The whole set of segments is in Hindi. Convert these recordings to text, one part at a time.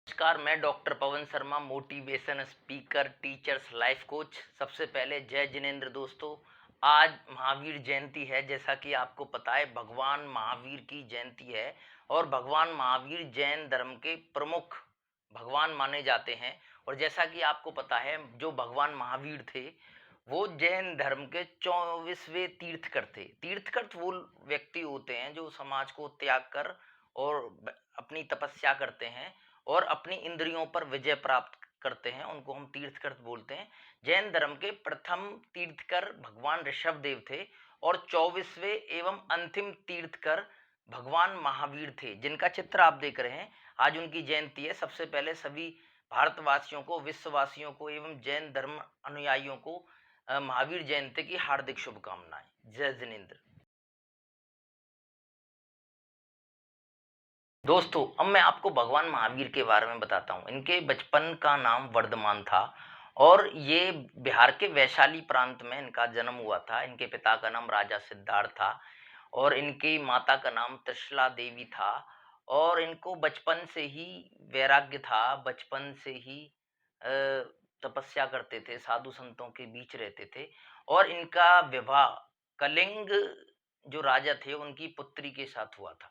नमस्कार, मैं doctor Pawan Sharma, motivation speaker, teachers, life coach. सबसे पहले जय जिनेंद्र दोस्तों। आज महावीर जयंती है। जैसा कि आपको पता है, भगवान महावीर की जयंती है और भगवान महावीर जैन धर्म के प्रमुख भगवान माने जाते हैं। और जैसा कि आपको पता है, जो भगवान महावीर थे वो जैन धर्म के 24वें तीर्थकर थे। तीर्थकर वो व्यक्ति होते हैं जो समाज को त्याग कर और अपनी तपस्या करते हैं और अपनी इंद्रियों पर विजय प्राप्त करते हैं, उनको हम तीर्थकर बोलते हैं। जैन धर्म के प्रथम तीर्थकर भगवान ऋषभ देव थे और 24वें एवं अंतिम तीर्थकर भगवान महावीर थे, जिनका चित्र आप देख रहे हैं। आज उनकी जयंती है। सबसे पहले सभी भारतवासियों को, विश्ववासियों को एवं जैन धर्म अनुयायियों को महावीर जयंती की हार्दिक शुभकामनाएं। जय जिनेन्द्र। दोस्तों, अब मैं आपको भगवान महावीर के बारे में बताता हूँ। इनके बचपन का नाम वर्धमान था और ये बिहार के वैशाली प्रांत में इनका जन्म हुआ था। इनके पिता का नाम राजा सिद्धार्थ था और इनकी माता का नाम त्रिशला देवी था। और इनको बचपन से ही वैराग्य था, बचपन से ही अ, तपस्या करते थे, साधु संतों के बीच रहते थे। और इनका विवाह कलिंग जो राजा थे उनकी पुत्री के साथ हुआ था।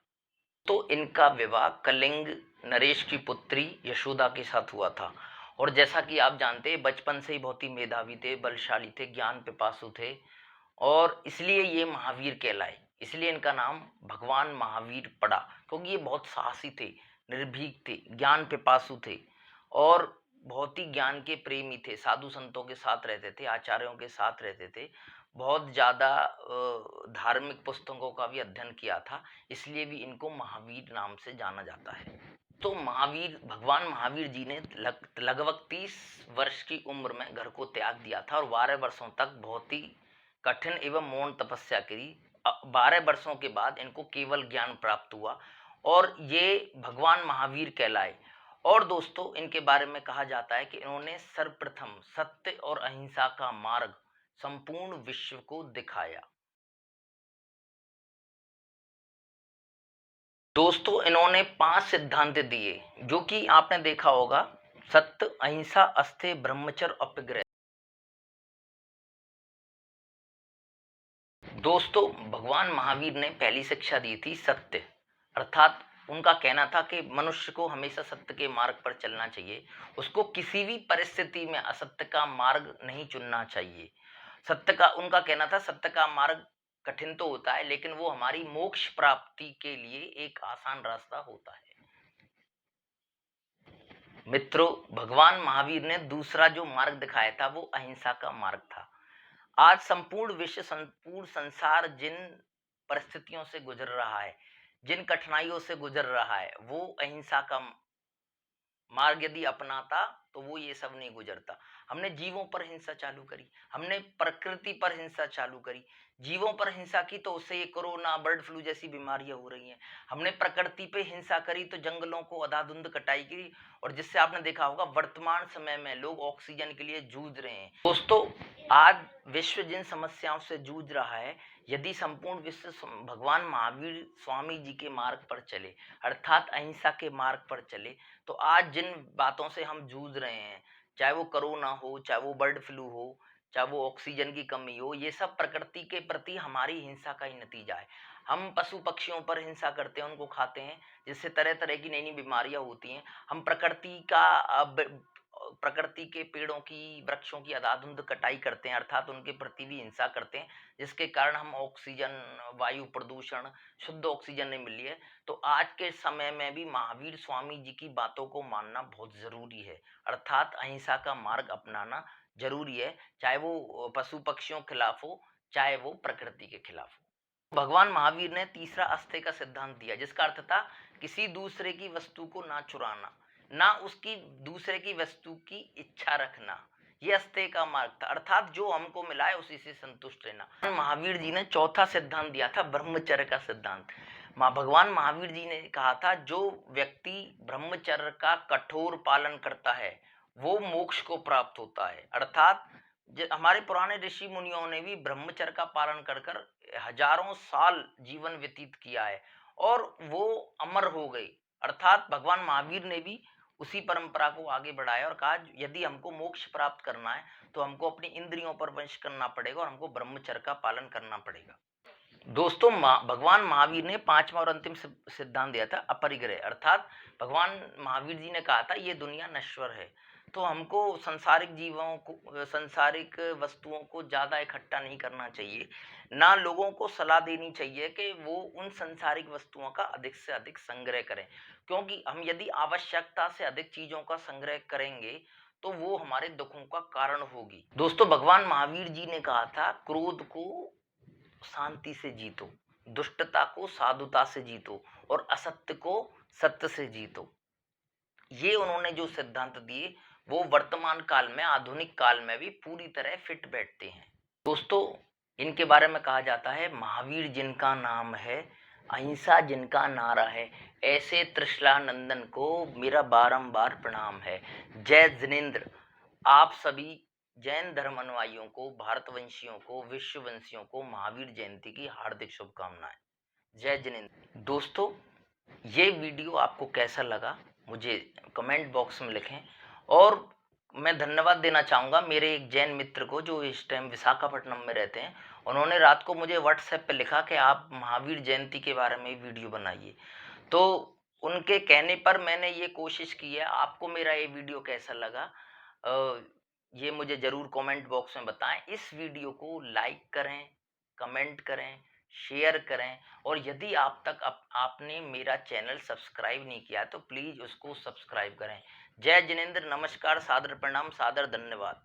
तो इनका विवाह कलिंग नरेश की पुत्री यशोदा के साथ हुआ था। और जैसा कि आप जानते हैं, बचपन से ही बहुत ही मेधावी थे, बलशाली थे, ज्ञान पिपासु थे और इसलिए ये महावीर कहलाए। इसलिए इनका नाम भगवान महावीर पड़ा, क्योंकि ये बहुत साहसी थे, निर्भीक थे, ज्ञान पिपासु थे और बहुत ही ज्ञान के प्रेमी थे। साधु संतों के साथ रहते थे, आचार्यों के साथ रहते थे। बहुत ज़्यादा धार्मिक पुस्तकों का भी अध्ययन किया था, इसलिए भी इनको महावीर नाम से जाना जाता है। तो महावीर, भगवान महावीर जी ने लगभग 30 वर्ष की उम्र में घर को त्याग दिया था और 12 वर्षों तक बहुत ही कठिन एवं मौन तपस्या करी। 12 वर्षों के बाद इनको केवल ज्ञान प्राप्त हुआ और ये भगवान महावीर कहलाए। और दोस्तों, इनके बारे में कहा जाता है कि इन्होंने सर्वप्रथम सत्य और अहिंसा का मार्ग संपूर्ण विश्व को दिखाया। दोस्तों, इन्होंने 5 सिद्धांत दिए, जो कि आपने देखा होगा: सत्य, अहिंसा, अस्तेय, ब्रह्मचर्य, अपरिग्रह। दोस्तों, भगवान महावीर ने पहली शिक्षा दी थी सत्य, अर्थात उनका कहना था कि मनुष्य को हमेशा सत्य के मार्ग पर चलना चाहिए। उसको किसी भी परिस्थिति में असत्य का मार्ग नहीं चुनना चाहिए। सत्य का, उनका कहना था, सत्य का मार्ग कठिन तो होता है, लेकिन वो हमारी मोक्ष प्राप्ति के लिए एक आसान रास्ता होता है। मित्रों, भगवान महावीर ने दूसरा जो मार्ग दिखाया था वो अहिंसा का मार्ग था। आज संपूर्ण विश्व, संपूर्ण संसार जिन परिस्थितियों से गुजर रहा है, जिन कठिनाइयों से गुजर रहा है, वो अहिंसा का मार्ग यदि अपनाता तो वो ये सब नहीं गुजरता। हमने जीवों पर हिंसा चालू करी, हमने प्रकृति पर हिंसा चालू करी। जीवों पर हिंसा की तो उससे ये कोरोना, बर्ड फ्लू जैसी बीमारियां हो रही हैं। हमने प्रकृति पे हिंसा करी तो जंगलों को अंधाधुंध कटाई की, और जिससे आपने देखा होगा वर्तमान समय में लोग ऑक्सीजन के लिए जूझ रहे हैं। दोस्तों, आज विश्व जिन समस्याओं से जूझ रहा है, यदि संपूर्ण विश्व भगवान महावीर स्वामी जी के मार्ग पर चले, अर्थात अहिंसा के मार्ग पर चले, तो आज जिन बातों से हम जूझ रहे हैं, चाहे वो कोरोना हो, चाहे वो बर्ड फ्लू हो, चाहे वो ऑक्सीजन की कमी हो, ये सब प्रकृति के प्रति हमारी हिंसा का ही नतीजा है। हम पशु पक्षियों पर हिंसा करते हैं, उनको खाते हैं, जिससे तरह तरह की नई नई बीमारियां होती हैं। हम प्रकृति के पेड़ों की, वृक्षों की अंधाधुंध कटाई करते हैं, अर्थात उनके प्रति भी हिंसा करते हैं, जिसके कारण हम ऑक्सीजन, वायु प्रदूषण, शुद्ध ऑक्सीजन नहीं मिल रही है। तो आज के समय में भी महावीर स्वामी जी की बातों को मानना बहुत जरूरी है, अर्थात अहिंसा का मार्ग अपनाना जरूरी है, चाहे वो पशु पक्षियों के खिलाफ हो, चाहे वो प्रकृति के खिलाफ हो। भगवान महावीर ने तीसरा अस्तेय का सिद्धांत दिया, जिसका अर्थ था किसी दूसरे की वस्तु को ना चुराना, ना उसकी दूसरे की वस्तु की इच्छा रखना। ये अस्तेय का मार्ग था, अर्थात जो हमको मिला है उसी से संतुष्ट रहना। महावीर जी ने चौथा सिद्धांत दिया था, ब्रह्मचर्य का सिद्धांत। भगवान महावीर जी ने कहा था, जो व्यक्ति ब्रह्मचर्य का कठोर पालन करता है वो मोक्ष को प्राप्त होता है। अर्थात हमारे पुराने ऋषि मुनियों ने भी ब्रह्मचर्य का पालन कर कर हजारों साल जीवन व्यतीत किया है और वो अमर हो गए। अर्थात भगवान महावीर ने भी उसी परंपरा को आगे बढ़ाया और कहा यदि हमको मोक्ष प्राप्त करना है तो हमको अपनी इंद्रियों पर वश करना पड़ेगा और हमको ब्रह्मचर्य का पालन करना पड़ेगा। दोस्तों, भगवान महावीर ने पांचवा और अंतिम सिद्धांत दिया था अपरिग्रह, अर्थात भगवान महावीर जी ने कहा था ये दुनिया नश्वर है, तो हमको सांसारिक जीवों को, सांसारिक वस्तुओं को ज्यादा इकट्ठा नहीं करना चाहिए। ना लोगों को सलाह देनी चाहिए कि वो उन सांसारिक वस्तुओं का अधिक से अधिक संग्रह करें, क्योंकि हम यदि आवश्यकता से अधिक चीजों का संग्रह करेंगे तो वो हमारे दुखों का कारण होगी। दोस्तों, भगवान महावीर जी ने कहा था क्रोध को शांति से जीतो, दुष्टता को साधुता से जीतो और असत्य को सत्य से जीतो। ये उन्होंने जो सिद्धांत दिए वो वर्तमान काल में, आधुनिक काल में भी पूरी तरह फिट बैठते हैं। दोस्तों, इनके बारे में कहा जाता है महावीर जिनका नाम है, अहिंसा जिनका नारा है, ऐसे त्रिशला नंदन को मेरा बारंबार प्रणाम है। जय जिनेन्द्र। आप सभी जैन धर्म अनुयायियों को, भारतवंशियों को, विश्ववंशियों को महावीर जयंती की हार्दिक शुभकामनाएं। जय जिनेन्द्र। दोस्तों, ये वीडियो आपको कैसा लगा मुझे कमेंट बॉक्स में लिखें। और मैं धन्यवाद देना चाहूँगा मेरे एक जैन मित्र को जो इस टाइम विशाखापट्टनम में रहते हैं। उन्होंने रात को मुझे व्हाट्सएप पे लिखा कि आप महावीर जयंती के बारे में वीडियो बनाइए, तो उनके कहने पर मैंने ये कोशिश की है। आपको मेरा ये वीडियो कैसा लगा ये मुझे ज़रूर कमेंट बॉक्स में बताएं। इस वीडियो को लाइक करें, कमेंट करें, शेयर करें, और यदि आप तक आपने मेरा चैनल सब्सक्राइब नहीं किया तो प्लीज़ उसको सब्सक्राइब करें। जय जिनेन्द्र। नमस्कार, सादर प्रणाम, सादर धन्यवाद।